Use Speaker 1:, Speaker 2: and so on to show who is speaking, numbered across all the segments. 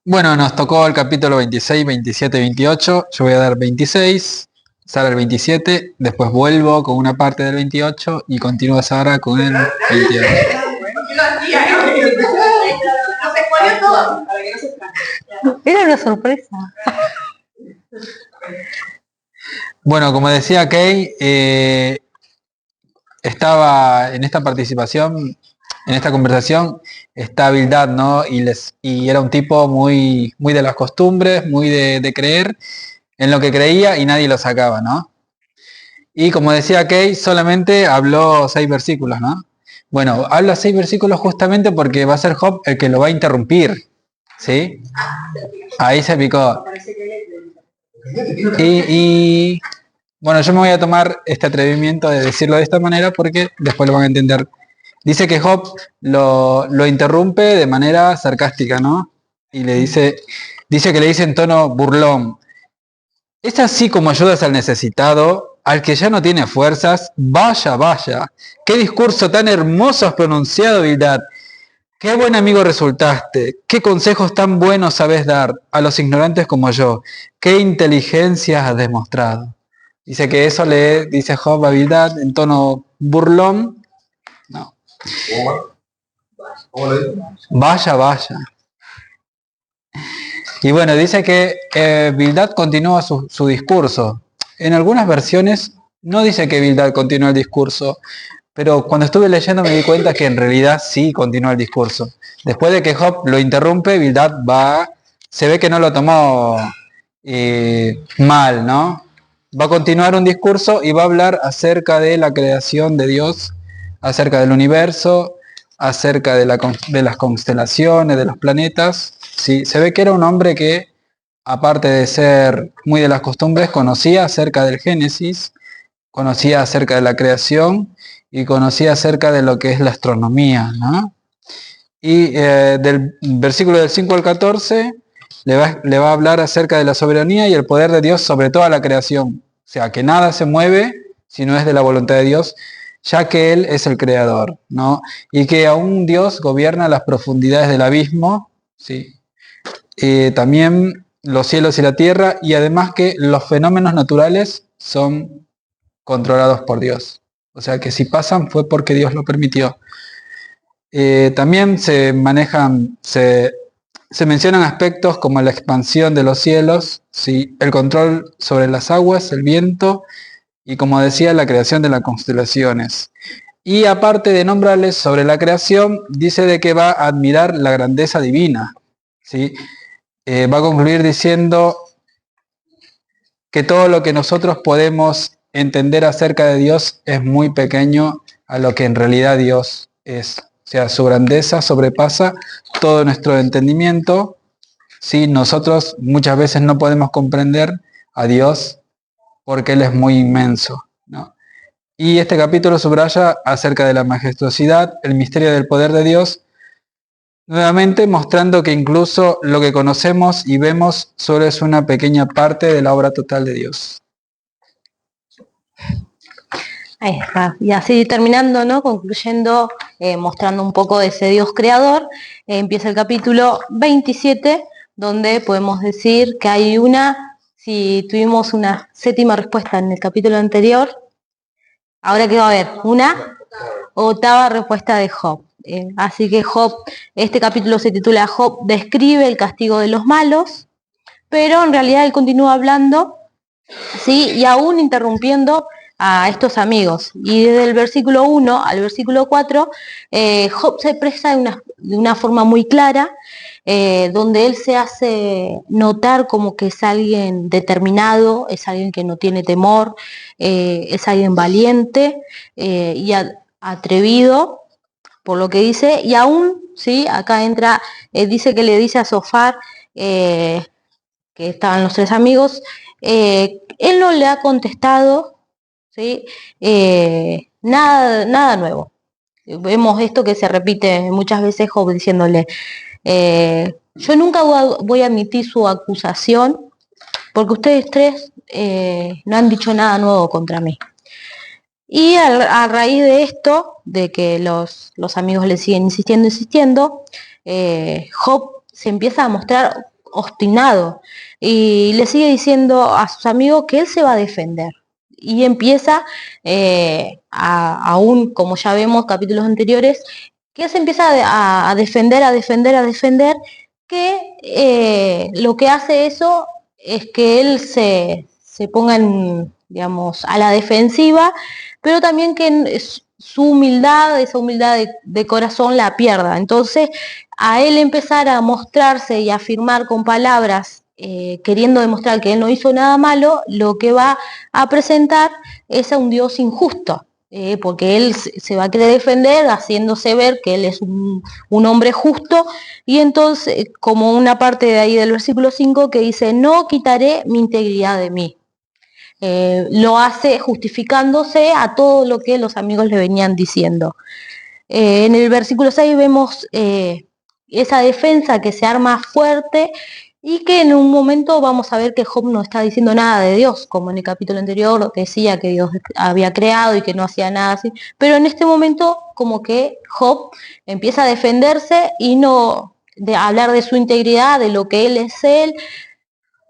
Speaker 1: Bueno, nos tocó el capítulo 26, 27, 28. Yo voy a dar 26, Sara el 27, después vuelvo con una parte del 28 y continúa Sara con el 28.
Speaker 2: Era una sorpresa.
Speaker 1: Bueno, como decía Kay, estaba en esta participación, en esta conversación, está Bildad, ¿no? Y era un tipo muy de las costumbres, muy de creer en lo que creía y nadie lo sacaba, ¿no? Y como decía Kay, solamente habló 6 versículos, ¿no? Bueno, habla 6 versículos justamente porque va a ser Job el que lo va a interrumpir, ¿sí? Ahí se picó. Y bueno, yo me voy a tomar este atrevimiento de decirlo de esta manera porque después lo van a entender. Dice que Job lo interrumpe de manera sarcástica, ¿no? Y dice que le dice en tono burlón: es así como ayudas al necesitado, al que ya no tiene fuerzas. Vaya, vaya, qué discurso tan hermoso has pronunciado, Bildad. Qué buen amigo resultaste, qué consejos tan buenos sabes dar a los ignorantes como yo, qué inteligencia has demostrado. Dice que eso le dice Job a Bildad en tono burlón. No. Vaya, vaya. Y bueno, dice que Bildad continúa su discurso. En algunas versiones no dice que Bildad continúa el discurso, pero cuando estuve leyendo me di cuenta que en realidad sí continúa el discurso. Después de que Job lo interrumpe, Bildad se ve que no lo tomó mal, ¿no? Va a continuar un discurso y va a hablar acerca de la creación de Dios, acerca del universo, acerca de las constelaciones, de los planetas. Sí, se ve que era un hombre que, aparte de ser muy de las costumbres, conocía acerca del Génesis, conocía acerca de la creación y conocía acerca de lo que es la astronomía, ¿no? Y del versículo del 5 al 14 le va a hablar acerca de la soberanía y el poder de Dios sobre toda la creación. O sea, que nada se mueve si no es de la voluntad de Dios, ya que Él es el creador, ¿no? Y que aún Dios gobierna las profundidades del abismo, ¿sí? También los cielos y la tierra, y además que los fenómenos naturales son controlados por Dios. O sea que si pasan fue porque Dios lo permitió. También se mencionan aspectos como la expansión de los cielos, ¿sí? El control sobre las aguas, el viento y, como decía, la creación de las constelaciones. Y aparte de nombrarles sobre la creación, dice de que va a admirar la grandeza divina, ¿sí? Va a concluir diciendo que todo lo que nosotros podemos entender acerca de Dios es muy pequeño a lo que en realidad Dios es. O sea, su grandeza sobrepasa todo nuestro entendimiento. Sí, nosotros muchas veces no podemos comprender a Dios porque Él es muy inmenso, ¿no? Y este capítulo subraya acerca de la majestuosidad, el misterio del poder de Dios, nuevamente mostrando que incluso lo que conocemos y vemos solo es una pequeña parte de la obra total de Dios.
Speaker 2: Ahí está. Y así terminando, ¿no? Concluyendo, mostrando un poco de ese Dios creador, empieza el capítulo 27, donde podemos decir que hay si tuvimos una séptima respuesta en el capítulo anterior, ahora que va a haber una octava respuesta de Job. Así que este capítulo se titula Job describe el castigo de los malos, pero en realidad él continúa hablando, ¿sí? Y aún interrumpiendo a estos amigos. Y desde el versículo 1 al versículo 4, Job se expresa de una forma muy clara, donde él se hace notar como que es alguien determinado, es alguien que no tiene temor, es alguien valiente y atrevido por lo que dice, y aún, ¿sí? Acá entra, dice que le dice a Zofar, que estaban los tres amigos, él no le ha contestado, ¿sí? Nada nuevo. Vemos esto que se repite muchas veces, Job diciéndole, yo nunca voy a admitir su acusación porque ustedes tres no han dicho nada nuevo contra mí. Y a raíz de esto, de que los amigos le siguen insistiendo, Job se empieza a mostrar obstinado y le sigue diciendo a sus amigos que él se va a defender. Y empieza, aún como ya vemos capítulos anteriores, que él se empieza a defender, que lo que hace eso es que él se ponga digamos, a la defensiva, pero también que su humildad, esa humildad de corazón la pierda. Entonces, a él empezar a mostrarse y a afirmar con palabras, queriendo demostrar que él no hizo nada malo, lo que va a presentar es a un Dios injusto. Porque él se va a querer defender haciéndose ver que él es un hombre justo, y entonces, como una parte de ahí del versículo 5 que dice, no quitaré mi integridad de mí. Lo hace justificándose a todo lo que los amigos le venían diciendo. En el versículo 6 vemos esa defensa que se arma fuerte y que en un momento vamos a ver que Job no está diciendo nada de Dios, como en el capítulo anterior decía que Dios había creado y que no hacía nada así, pero en este momento como que Job empieza a defenderse y no de hablar de su integridad, de lo que él es él,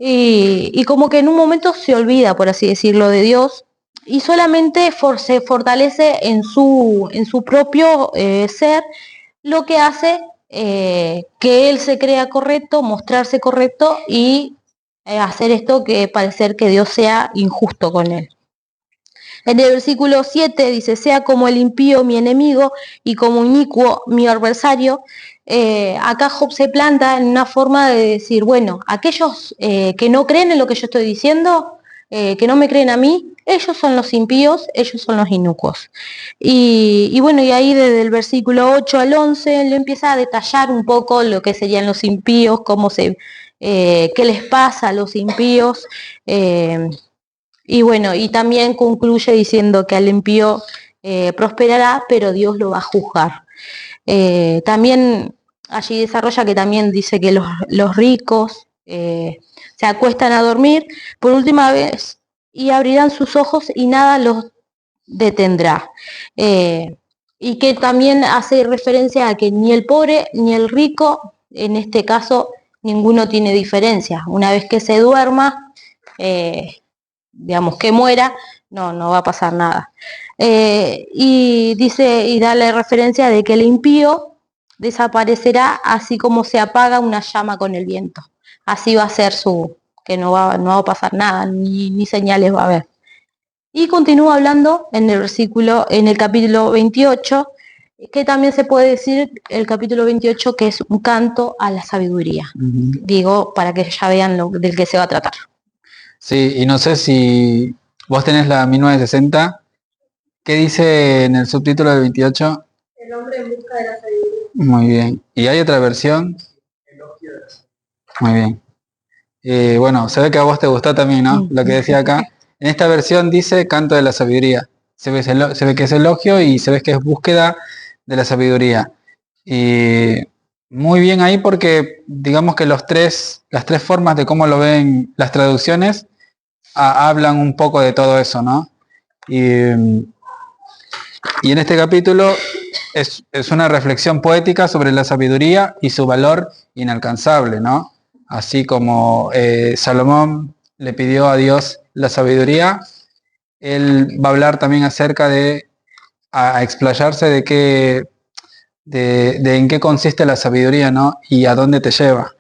Speaker 2: y como que en un momento se olvida, por así decirlo, de Dios, y solamente se fortalece en su propio ser, lo que hace que él se crea correcto, mostrarse correcto y hacer esto que parecer que Dios sea injusto con él. En el versículo 7 dice, sea como el impío mi enemigo y como inicuo mi adversario. Acá Job se planta en una forma de decir, bueno, aquellos que no creen en lo que yo estoy diciendo, que no me creen a mí, ellos son los impíos, ellos son los inicuos. Y bueno, y ahí desde el versículo 8 al 11 le empieza a detallar un poco lo que serían los impíos, qué les pasa a los impíos. Y bueno, y también concluye diciendo que al impío prosperará, pero Dios lo va a juzgar. También allí desarrolla que también dice que los ricos se acuestan a dormir por última vez y abrirán sus ojos y nada los detendrá. Y que también hace referencia a que ni el pobre ni el rico, en este caso, ninguno tiene diferencia. Una vez que se duerma, digamos que muera, no va a pasar nada. Y dice, y da la referencia de que el impío desaparecerá así como se apaga una llama con el viento. Así va a ser que no va a pasar nada, ni señales va a haber. Y continúa hablando en el capítulo 28, que también se puede decir el capítulo 28 que es un canto a la sabiduría. Digo, para que ya vean del que se va a tratar.
Speaker 1: Sí, y no sé si vos tenés la 1960, ¿qué dice en el subtítulo del 28?
Speaker 2: El hombre en busca de la sabiduría.
Speaker 1: Muy bien. ¿Y hay otra versión?
Speaker 2: Elogio de la sabiduría.
Speaker 1: Muy bien. Bueno, se ve que a vos te gustó también, ¿no? Lo que decía acá. En esta versión dice canto de la sabiduría. Se ve que es elogio y se ve que es búsqueda de la sabiduría. Y muy bien ahí porque digamos que las tres formas de cómo lo ven las traducciones hablan un poco de todo eso, ¿no? Y en este capítulo es una reflexión poética sobre la sabiduría y su valor inalcanzable, ¿no? Así como Salomón le pidió a Dios la sabiduría, él va a hablar también acerca de, a explayarse de en qué consiste la sabiduría, ¿no? Y a dónde te lleva.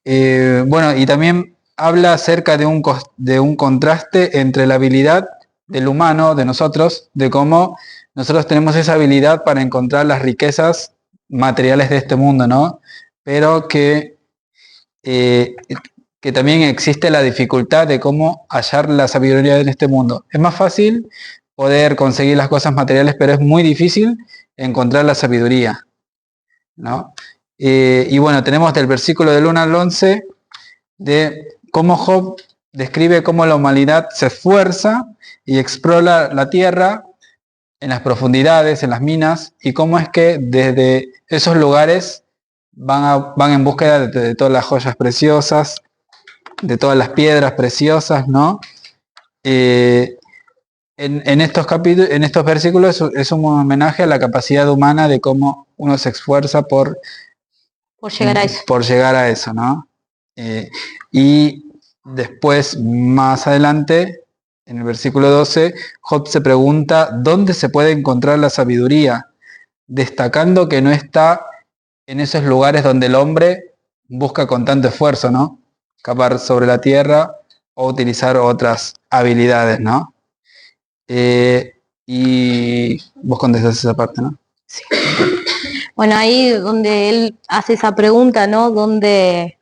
Speaker 1: Bueno, y también habla acerca de un contraste entre la habilidad del humano, de nosotros, de cómo nosotros tenemos esa habilidad para encontrar las riquezas materiales de este mundo, ¿no? Pero que también existe la dificultad de cómo hallar la sabiduría en este mundo. Es más fácil poder conseguir las cosas materiales, pero es muy difícil encontrar la sabiduría, ¿no? Y bueno, tenemos del versículo del 1 al 11 de cómo Job describe cómo la humanidad se esfuerza y explora la tierra en las profundidades, en las minas, y cómo es que desde esos lugares van en búsqueda de todas las joyas preciosas, de todas las piedras preciosas, ¿no? En estos versículos es un homenaje a la capacidad humana de cómo uno se esfuerza por
Speaker 2: Por llegar a eso.
Speaker 1: Por llegar a eso, ¿no? Y después, más adelante, en el versículo 12, Job se pregunta dónde se puede encontrar la sabiduría, destacando que no está en esos lugares donde el hombre busca con tanto esfuerzo, ¿no? Escapar sobre la tierra o utilizar otras habilidades, ¿no? Y vos contestás esa parte, ¿no?
Speaker 2: Sí. Bueno, ahí donde él hace esa pregunta, ¿no? ¿Dónde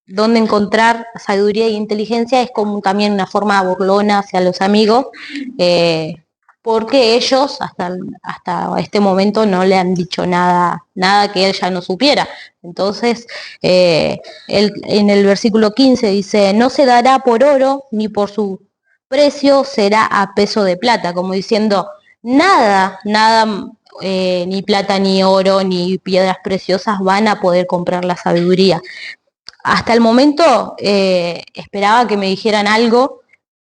Speaker 2: encontrar sabiduría e inteligencia? Es como también una forma burlona hacia los amigos, porque ellos hasta este momento no le han dicho nada que él ya no supiera. Entonces, él, en el versículo 15 dice, no se dará por oro ni por su precio será a peso de plata, como diciendo, nada, ni plata, ni oro, ni piedras preciosas van a poder comprar la sabiduría. Hasta el momento esperaba que me dijeran algo,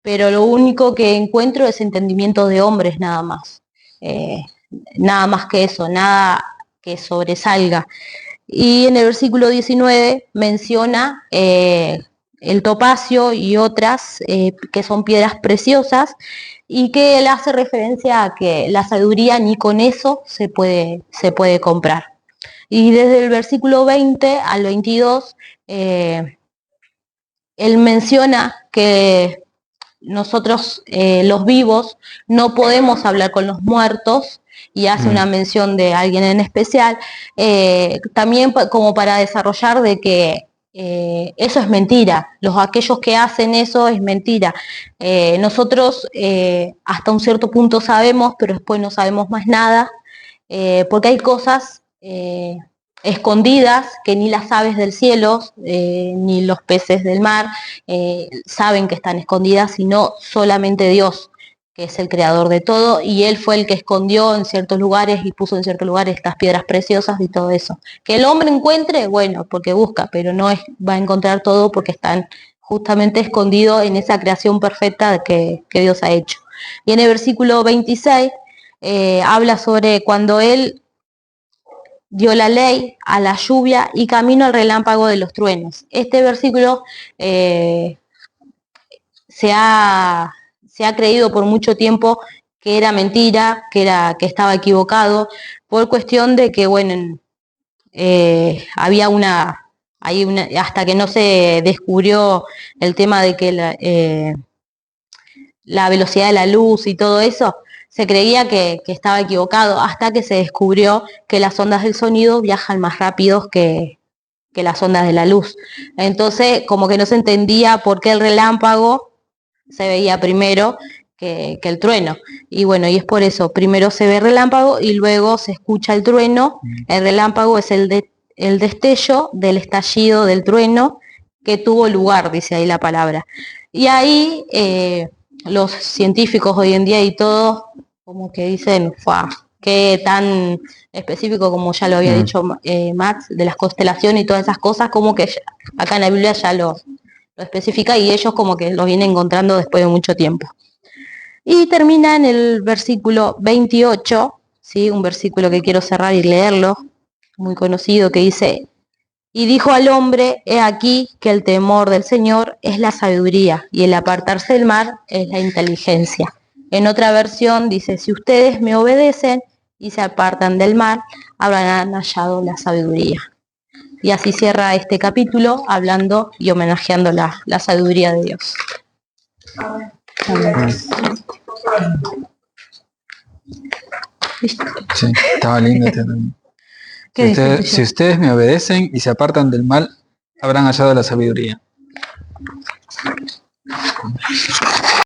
Speaker 2: pero lo único que encuentro es entendimiento de hombres nada más. Nada más que eso, nada que sobresalga. Y en el versículo 19 menciona el topacio y otras que son piedras preciosas, y que él hace referencia a que la sabiduría ni con eso se puede comprar. Y desde el versículo 20 al 22, él menciona que nosotros los vivos no podemos hablar con los muertos, y hace una mención de alguien en especial, también como para desarrollar de que eso es mentira, aquellos que hacen eso es mentira. Nosotros hasta un cierto punto sabemos, pero después no sabemos más nada, porque hay cosas escondidas que ni las aves del cielo, ni los peces del mar saben que están escondidas, sino solamente Dios, que es el creador de todo, y Él fue el que escondió en ciertos lugares y puso en ciertos lugares estas piedras preciosas y todo eso. Que el hombre encuentre, bueno, porque busca, pero no va a encontrar todo porque están justamente escondidos en esa creación perfecta que Dios ha hecho. Y en el versículo 26 habla sobre cuando Él dio la ley a la lluvia y camino al relámpago de los truenos. Este versículo se ha creído por mucho tiempo que era mentira, que estaba equivocado, por cuestión de que, bueno, había hasta que no se descubrió el tema de que la velocidad de la luz y todo eso, se creía que estaba equivocado, hasta que se descubrió que las ondas del sonido viajan más rápido que las ondas de la luz. Entonces, como que no se entendía por qué el relámpago se veía primero que el trueno. Y bueno, y es por eso, primero se ve el relámpago y luego se escucha el trueno. El relámpago es el destello del estallido del trueno que tuvo lugar, dice ahí la palabra. Y ahí los científicos hoy en día y todos como que dicen, qué tan específico, como ya lo había dicho Max, de las constelaciones y todas esas cosas, como que acá en la Biblia ya lo especifica, y ellos como que lo vienen encontrando después de mucho tiempo. Y termina en el versículo 28, ¿sí? Un versículo que quiero cerrar y leerlo, muy conocido, que dice, y dijo al hombre, he aquí que el temor del Señor es la sabiduría, y el apartarse del mal es la inteligencia. En otra versión dice, si ustedes me obedecen y se apartan del mal, habrán hallado la sabiduría. Y así cierra este capítulo, hablando y homenajeando la sabiduría de Dios. Amén.
Speaker 1: Sí, estaba lindo. Si ustedes me obedecen y se apartan del mal, habrán hallado la sabiduría.